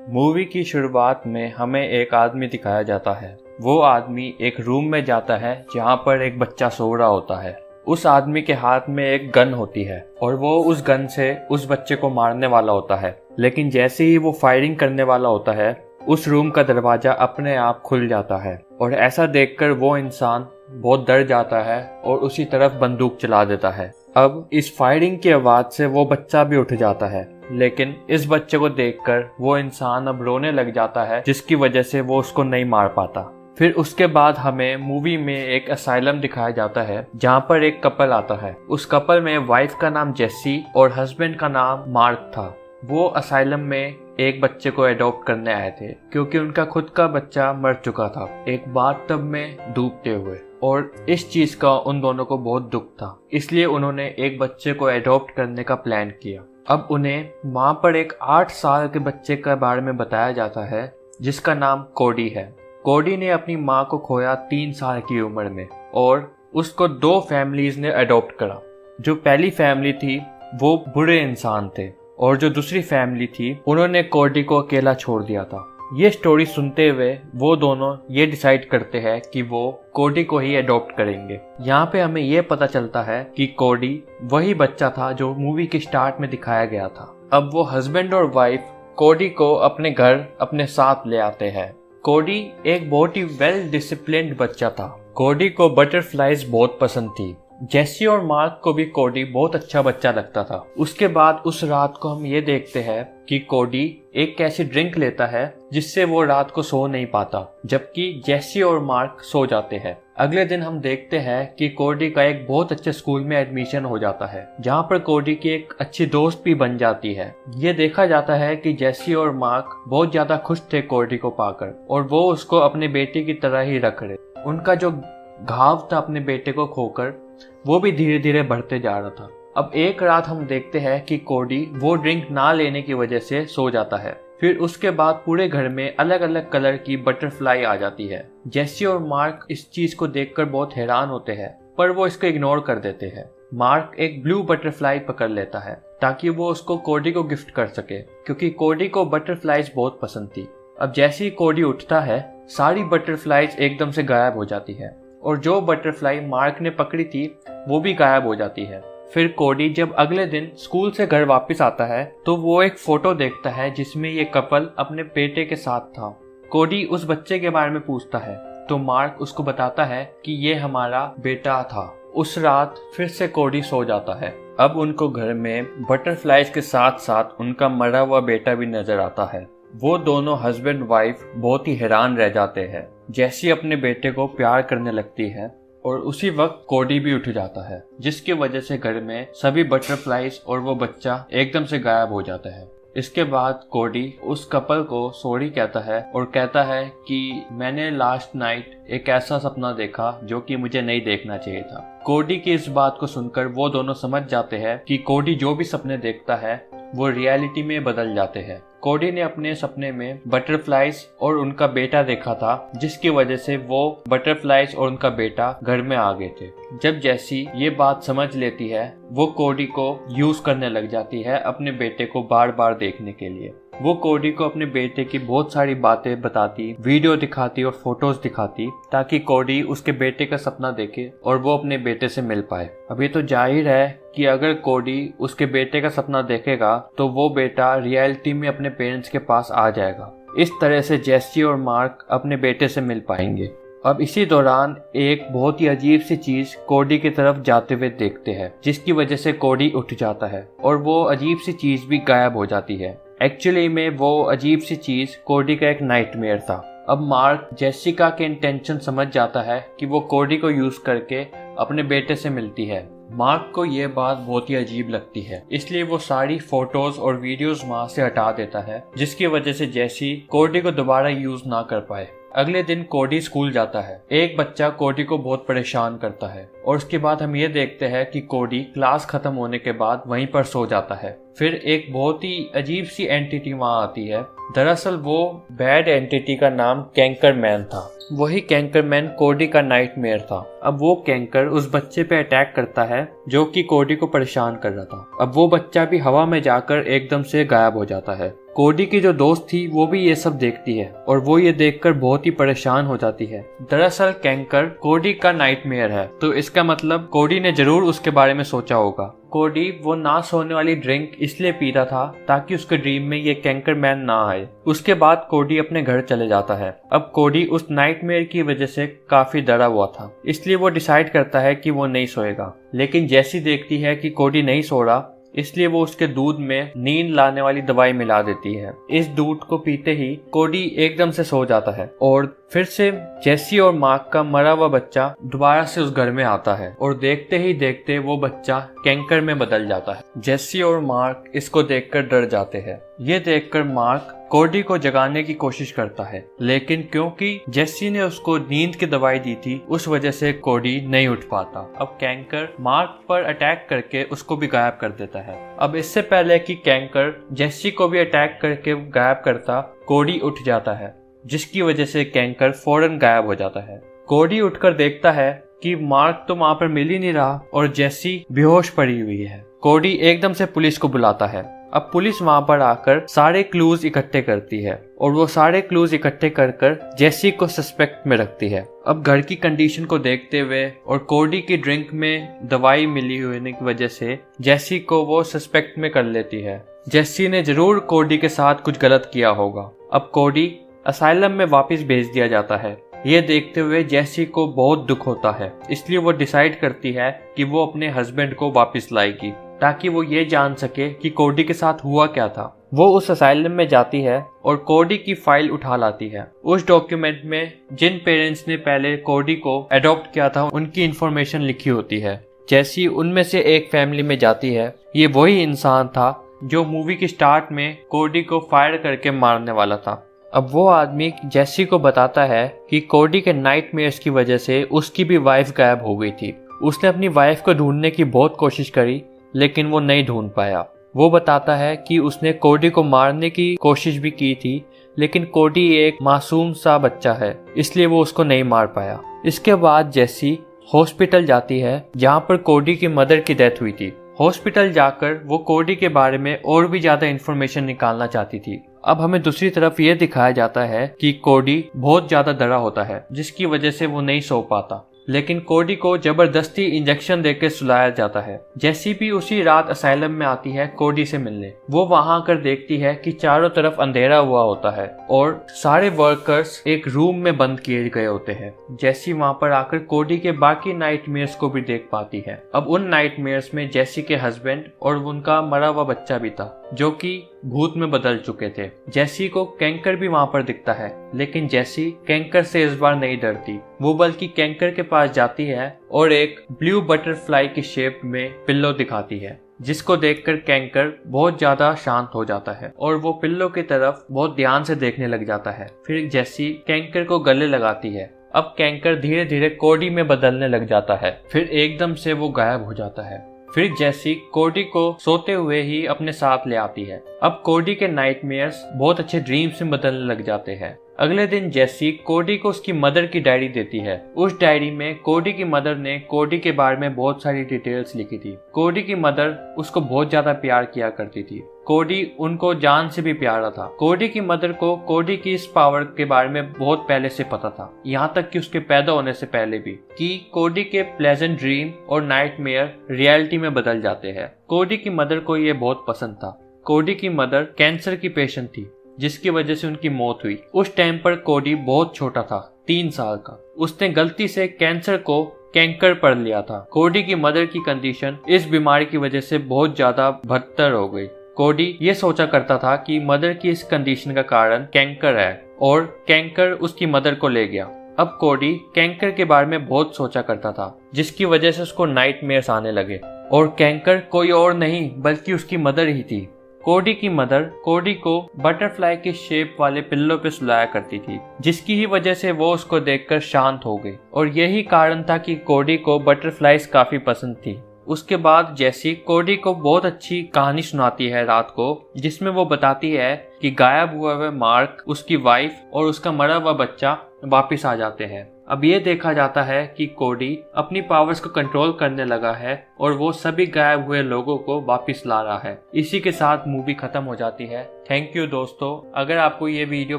Movie की शुरुआत में हमें एक आदमी दिखाया जाता है। वो आदमी एक रूम में जाता है जहाँ पर एक बच्चा सो रहा होता है। उस आदमी के हाथ में एक गन होती है और वो उस गन से उस बच्चे को मारने वाला होता है, लेकिन जैसे ही वो फायरिंग करने वाला होता है उस रूम का दरवाजा अपने आप खुल जाता है और ऐसा देखकर वो इंसान बहुत डर जाता है और उसी तरफ बंदूक चला देता है। अब इस फायरिंग की आवाज से वो बच्चा भी उठ जाता है, लेकिन इस बच्चे को देखकर वो इंसान अब रोने लग जाता है, जिसकी वजह से वो उसको नहीं मार पाता। फिर उसके बाद हमें मूवी में एक असाइलम दिखाया जाता है जहाँ पर एक कपल आता है। उस कपल में वाइफ का नाम जेसी और हस्बैंड का नाम मार्क था। वो असाइलम में एक बच्चे को अडॉप्ट करने आए थे क्योंकि उनका खुद का बच्चा मर चुका था एक बाथटब में डूबते हुए, और इस चीज का उन दोनों को बहुत दुख था, इसलिए उन्होंने एक बच्चे को अडॉप्ट करने का प्लान किया। अब उन्हें वहाँ पर एक 8 साल के बच्चे के बारे में बताया जाता है जिसका नाम कोडी है। कोडी ने अपनी माँ को खोया 3 साल की उम्र में और उसको 2 फैमिलीज ने अडॉप्ट करा। जो पहली फैमिली थी वो बुरे इंसान थे और जो दूसरी फैमिली थी उन्होंने कोडी को अकेला छोड़ दिया था। ये स्टोरी सुनते हुए वो दोनों ये डिसाइड करते हैं कि वो कोडी को ही अडॉप्ट करेंगे। यहाँ पे हमें ये पता चलता है कि कोडी वही बच्चा था जो मूवी के स्टार्ट में दिखाया गया था। अब वो हस्बैंड और वाइफ कोडी को अपने घर अपने साथ ले आते हैं। कोडी एक बहुत ही वेल डिसिप्लिन्ड बच्चा था। कोडी को बटरफ्लाईज बहुत पसंद थी। जेसी और मार्क को भी कोडी बहुत अच्छा बच्चा लगता था। उसके बाद उस रात को हम ये देखते हैं कि कोडी एक ऐसी ड्रिंक लेता है जिससे वो रात को सो नहीं पाता, जबकि जेसी और मार्क सो जाते हैं। अगले दिन हम देखते हैं कि कोडी का एक बहुत अच्छे स्कूल में एडमिशन हो जाता है जहाँ पर कोडी की एक अच्छी दोस्त भी बन जाती है। ये देखा जाता है कि जेसी और मार्क बहुत ज्यादा खुश थे कोडी को पाकर और वो उसको अपने बेटे की तरह ही रख रहे। उनका जो घाव था अपने बेटे को खोकर वो भी धीरे धीरे बढ़ते जा रहा था। अब एक रात हम देखते हैं कि कोडी वो ड्रिंक ना लेने की वजह से सो जाता है। फिर उसके बाद पूरे घर में अलग अलग कलर की बटरफ्लाई आ जाती है। जेसी और मार्क इस चीज को देखकर बहुत हैरान होते हैं, पर वो इसको इग्नोर कर देते हैं। मार्क एक ब्लू बटरफ्लाई पकड़ लेता है ताकि वो उसको कोडी को गिफ्ट कर सके, क्योंकि कोडी को बटरफ्लाईज बहुत पसंद थी। अब जैसे ही कोडी उठता है सारी बटरफ्लाईज एकदम से गायब हो जाती है और जो बटरफ्लाई मार्क ने पकड़ी थी वो भी गायब हो जाती है। फिर कोडी जब अगले दिन स्कूल से घर वापस आता है तो वो एक फोटो देखता है जिसमें ये कपल अपने बेटे के साथ था। कोडी उस बच्चे के बारे में पूछता है तो मार्क उसको बताता है कि ये हमारा बेटा था। उस रात फिर से कोडी सो जाता है। अब उनको घर में बटरफ्लाईज के साथ साथ उनका मरा हुआ बेटा भी नजर आता है। वो दोनों हस्बैंड वाइफ बहुत ही हैरान रह जाते हैं। जैसी अपने बेटे को प्यार करने लगती है और उसी वक्त कोडी भी उठ जाता है, जिसकी वजह से घर में सभी बटरफ्लाईज और वो बच्चा एकदम से गायब हो जाता है। इसके बाद कोडी उस कपल को सॉरी कहता है और कहता है कि मैंने लास्ट नाइट एक ऐसा सपना देखा जो कि मुझे नहीं देखना चाहिए था। कोडी की इस बात को सुनकर वो दोनों समझ जाते हैं कि कोडी जो भी सपने देखता है वो रियलिटी में बदल जाते हैं। कोडी ने अपने सपने में बटरफ्लाईज और उनका बेटा देखा था, जिसकी वजह से वो बटरफ्लाईज और उनका बेटा घर में आ गए थे। जब जैसी ये बात समझ लेती है वो कोडी को यूज करने लग जाती है अपने बेटे को बार बार देखने के लिए। वो कोडी को अपने बेटे की बहुत सारी बातें बताती, वीडियो दिखाती और फोटोज दिखाती ताकि कोडी उसके बेटे का सपना देखे और वो अपने बेटे से मिल पाए। अभी तो जाहिर है कि अगर कोडी उसके बेटे का सपना देखेगा तो वो बेटा रियलिटी में अपने पेरेंट्स के पास आ जाएगा। इस तरह से जेसी और मार्क अपने बेटे से मिल पाएंगे। अब इसी दौरान एक बहुत ही अजीब सी चीज कोडी की तरफ जाते हुए देखते हैं, जिसकी वजह से कोडी उठ जाता है और वो अजीब सी चीज भी गायब हो जाती है। एक्चुअली में वो अजीब सी चीज कोडी का एक नाइटमेयर था। अब मार्क जेसिका के इंटेंशन समझ जाता है कि वो कोडी को यूज करके अपने बेटे से मिलती है। मार्क को ये बात बहुत ही अजीब लगती है, इसलिए वो सारी फोटोज और वीडियोस वहां से हटा देता है, जिसकी वजह से जेसी कोडी को दोबारा यूज ना कर पाए। अगले दिन कोडी स्कूल जाता है। एक बच्चा कोडी को बहुत परेशान करता है और उसके बाद हम ये देखते हैं कि कोडी क्लास खत्म होने के बाद वहीं पर सो जाता है। फिर एक बहुत ही अजीब सी एंटिटी वहां आती है। दरअसल वो बैड एंटिटी का नाम कैंकरमैन था। वही कैंकरमैन कोडी का नाइटमेयर था। अब वो कैंकर उस बच्चे पे अटैक करता है जो कि कोडी को परेशान कर रहा था। अब वो बच्चा भी हवा में जाकर एकदम से गायब हो जाता है। कोडी की जो दोस्त थी वो भी ये सब देखती है और वो ये देखकर बहुत ही परेशान हो जाती है। दरअसल कैंकर कोडी का नाइटमेयर है, तो इसका मतलब कोडी ने जरूर उसके बारे में सोचा होगा। कोडी वो ना सोने वाली ड्रिंक इसलिए पीता था ताकि उसके ड्रीम में ये कैंकर मैन ना आए। उसके बाद कोडी अपने घर चले जाता है। अब कोडी उस नाइटमेयर की वजह से काफी डरा हुआ था, इसलिए वो डिसाइड करता है कि वो नहीं सोएगा। लेकिन जैसी देखती है कि कोडी नहीं सो रहा, इसलिए वो उसके दूध में नींद लाने वाली दवाई मिला देती है। इस दूध को पीते ही कोडी एकदम से सो जाता है और फिर से जेसी और मार्क का मरा हुआ बच्चा दोबारा से उस घर में आता है और देखते ही देखते वो बच्चा कैंकर में बदल जाता है। जेसी और मार्क इसको देखकर डर जाते हैं। ये देखकर मार्क कोडी को जगाने की कोशिश करता है, लेकिन क्योंकि जेसी ने उसको नींद की दवाई दी थी उस वजह से कोडी नहीं उठ पाता। अब कैंकर मार्क पर अटैक करके उसको भी गायब कर देता है। अब इससे पहले कि कैंकर जेसी को भी अटैक करके गायब करता, कोडी उठ जाता है, जिसकी वजह से कैंकर फौरन गायब हो जाता है। कोडी उठकर देखता है कि मार्क तो वहां पर मिल ही नहीं रहा और जेसी बेहोश पड़ी हुई है। कोडी एकदम से पुलिस को बुलाता है। अब पुलिस वहां पर आकर सारे क्लूज इकट्ठे करती है और वो सारे क्लूज इकट्ठे कर जेसी को सस्पेक्ट में रखती है। अब घर की कंडीशन को देखते हुए और कोडी की ड्रिंक में दवाई मिली होने की वजह से जेसी को वो सस्पेक्ट में कर लेती है। जेसी ने जरूर कोडी के साथ कुछ गलत किया होगा। अब कोडी असाइलम में वापस भेज दिया जाता है। ये देखते हुए जेसी को बहुत दुख होता है, इसलिए वो डिसाइड करती है कि वो अपने हस्बैंड को वापस लाएगी ताकि वो ये जान सके कि कोडी के साथ हुआ क्या था। वो उस असाइलम में जाती है और कोडी की फाइल उठा लाती है। उस डॉक्यूमेंट में जिन पेरेंट्स ने पहले कोडी को अडॉप्ट किया था उनकी इंफॉर्मेशन लिखी होती है। जेसी उनमें से एक फैमिली में जाती है। ये वही इंसान था जो मूवी की स्टार्ट में कोडी को फायर करके मारने वाला था। अब वो आदमी जेसी को बताता है कि कोडी के नाइटमेयर्स की वजह से उसकी भी वाइफ गायब हो गई थी। उसने अपनी वाइफ को ढूंढने की बहुत कोशिश करी, लेकिन वो नहीं ढूंढ पाया। वो बताता है कि उसने कोडी को मारने की कोशिश भी की थी, लेकिन कोडी एक मासूम सा बच्चा है, इसलिए वो उसको नहीं मार पाया। इसके बाद जेसी हॉस्पिटल जाती है जहाँ पर कोडी की मदर की डेथ हुई थी। हॉस्पिटल जाकर वो कोडी के बारे में और भी ज्यादा इन्फॉर्मेशन निकालना चाहती थी। अब हमें दूसरी तरफ ये दिखाया जाता है कि कोडी बहुत ज्यादा डरा होता है, जिसकी वजह से वो नहीं सो पाता। लेकिन कोडी को जबरदस्ती इंजेक्शन देकर सुलाया जाता है। जेसी भी उसी रात असाइलम में आती है कोडी से मिलने। वो वहां आकर देखती है कि चारों तरफ अंधेरा हुआ होता है और सारे वर्कर्स एक रूम में बंद किए गए होते हैं। जेसी वहां पर आकर कोडी के बाकी नाइटमेयर्स को भी देख पाती है। अब उन नाइटमेयर्स में जेसी के हस्बैंड और उनका मरा हुआ बच्चा भी था, जो कि भूत में बदल चुके थे। जेसी को कैंकर भी वहां पर दिखता है, लेकिन जेसी कैंकर से इस बार नहीं डरती। वो बल्कि कैंकर के पास जाती है और एक ब्लू बटरफ्लाई की शेप में पिल्लो दिखाती है, जिसको देखकर कैंकर बहुत ज्यादा शांत हो जाता है और वो पिल्लो की तरफ बहुत ध्यान से देखने लग जाता है। फिर जेसी कैंकर को गले लगाती है। अब कैंकर धीरे धीरे कोडी में बदलने लग जाता है, फिर एकदम से वो गायब हो जाता है। फिर जेसी कोडी को सोते हुए ही अपने साथ ले आती है। अब कोडी के नाइटमेयर्स बहुत अच्छे ड्रीम्स में बदलने लग जाते हैं। अगले दिन जेसी कोडी को उसकी मदर की डायरी देती है। उस डायरी में कोडी की मदर ने कोडी के बारे में बहुत सारी डिटेल्स लिखी थी। कोडी की मदर उसको बहुत ज्यादा प्यार किया करती थी। कोडी उनको जान से भी प्यारा था। कोडी की मदर को कोडी की इस पावर के बारे में बहुत पहले से पता था, यहाँ तक कि उसके पैदा होने से पहले भी, कि कोडी के प्लेजेंट ड्रीम और नाइटमेयर रियलिटी में बदल जाते हैं। कोडी की मदर को ये बहुत पसंद था। कोडी की मदर कैंसर की पेशेंट थी, जिसकी वजह से उनकी मौत हुई। उस टाइम पर कोडी बहुत छोटा था, 3 साल का। उसने गलती से कैंसर को कैंकर पढ़ लिया था। कोडी की मदर की कंडीशन इस बीमारी की वजह से बहुत ज्यादा बदतर हो गई। कोडी ये सोचा करता था कि मदर की इस कंडीशन का कारण कैंकर है और कैंकर उसकी मदर को ले गया। अब कोडी कैंकर के बारे में बहुत सोचा करता था, जिसकी वजह से उसको नाइटमेयर्स आने लगे। और कैंकर कोई और नहीं बल्कि उसकी मदर ही थी। कोडी की मदर कोडी को बटरफ्लाई के शेप वाले पिल्लो पे सुलाया करती थी, जिसकी ही वजह से वो उसको देखकर शांत हो गई। और यही कारण था कि कोडी को बटरफ्लाईज काफी पसंद थी। उसके बाद जेसी कोडी को बहुत अच्छी कहानी सुनाती है रात को, जिसमें वो बताती है कि गायब हुआ हुआ मार्क, उसकी वाइफ और उसका मरा हुआ बच्चा वापिस आ जाते हैं। अब ये देखा जाता है कि कोडी अपनी पावर्स को कंट्रोल करने लगा है और वो सभी गायब हुए लोगों को वापस ला रहा है। इसी के साथ मूवी खत्म हो जाती है। थैंक यू दोस्तों। अगर आपको ये वीडियो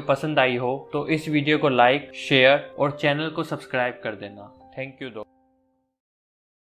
पसंद आई हो तो इस वीडियो को लाइक, शेयर और चैनल को सब्सक्राइब कर देना। थैंक यू दोस्तों।